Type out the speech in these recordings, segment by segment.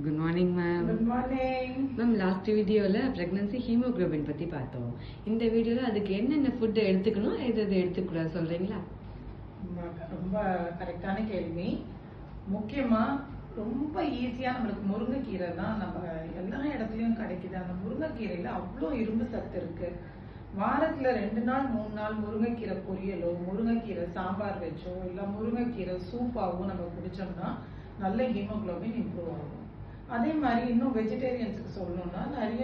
Good morning, ma'am. Good morning. Ma'am, last video la pregnancy hemoglobin பத்தி பார்த்தோம். இந்த வீடியோல அதுக்கு என்னென்ன ஃபுட் எடுத்துக்கணும், எது எடுத்துக்கூடாது சொல்றீங்களா? ரொம்ப கரெக்டான கேள்வி. முக்கியமா ரொம்ப ஈஸியா நம்மளுக்கு முருங்கைக்கீரை தான் நம்ம எல்லா இடத்துலயும் கிடைக்குது. அந்த முருங்கைக்கீரையில அவ்வளோ இரும்பு சத்து இருக்கு. வாரத்துல 2 நாள் 3 நாள் முருங்கைக்கீரை பொரியலோ, முருங்கைக்கீரை சாம்பார் வச்சோ, இல்ல முருங்கைக்கீரை சூப்பாவோ நம்ம குடிச்சோம்னா நல்ல ஹீமோகுளோபின் இம்ப்ரூவ் ஆகும். அதே மாதிரி இன்னும் வெஜிடேரியன்ஸுக்கு சொல்லணும்னா நிறைய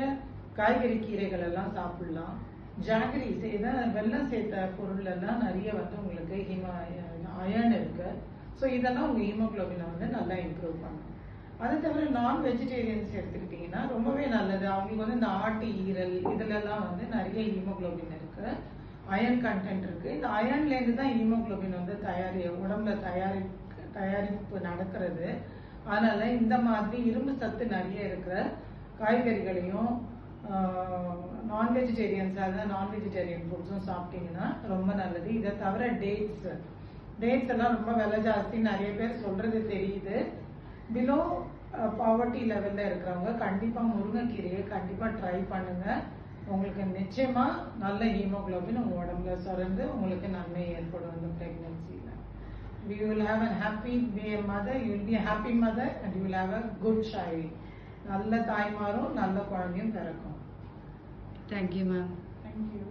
காய்கறி கீரைகள் எல்லாம் சாப்பிடலாம். ஜாகரிஸ் வெள்ளம் சேர்த்த பொருள் எல்லாம் நிறைய உங்களுக்கு அயர்ன் இருக்கு. ஸோ இதெல்லாம் உங்க ஹீமோகுளோபினை நல்லா இம்ப்ரூவ் பண்ணும். அது தவிர நான் வெஜிடேரியன்ஸ் எடுத்துக்கிட்டீங்கன்னா ரொம்பவே நல்லது. அவங்களுக்கு இந்த ஆட்டு ஈரல் இதுலலாம் நிறைய ஹீமோகுளோபின் இருக்கு, அயர்ன் கண்டென்ட் இருக்கு. இந்த அயர்ன்லேருந்து தான் ஹீமோகுளோபின் உடம்புல தயாரிப்பு நடக்கிறது. அதனால இந்த மாதிரி இரும்பு சத்து நிறைய இருக்கிற காய்கறிகளையும் நான் வெஜிடேரியன் ஃபுட்ஸும் சாப்பிட்டீங்கன்னா ரொம்ப நல்லது. இதை தவிர டேட்ஸ் எல்லாம் ரொம்ப விலை ஜாஸ்தி, நிறைய பேர் சொல்றது தெரியுது. பிலோ பாவர்ட்டி லெவல்ல இருக்கிறவங்க கண்டிப்பா முருங்கைக்கீரையை கண்டிப்பா ட்ரை பண்ணுங்க. உங்களுக்கு நிச்சயமா நல்ல ஹீமோகுளோபின் உங்க உடம்புல சுரந்து உங்களுக்கு நன்மை ஏற்படும். இந்த பிரெக்னன்சில you will have a happy mother, you will be a happy mother and you will have a good child. நல்ல தாய்மாரும் நல்ல குழந்தையும் பிறக்கும். Thank you, ma'am. Thank you.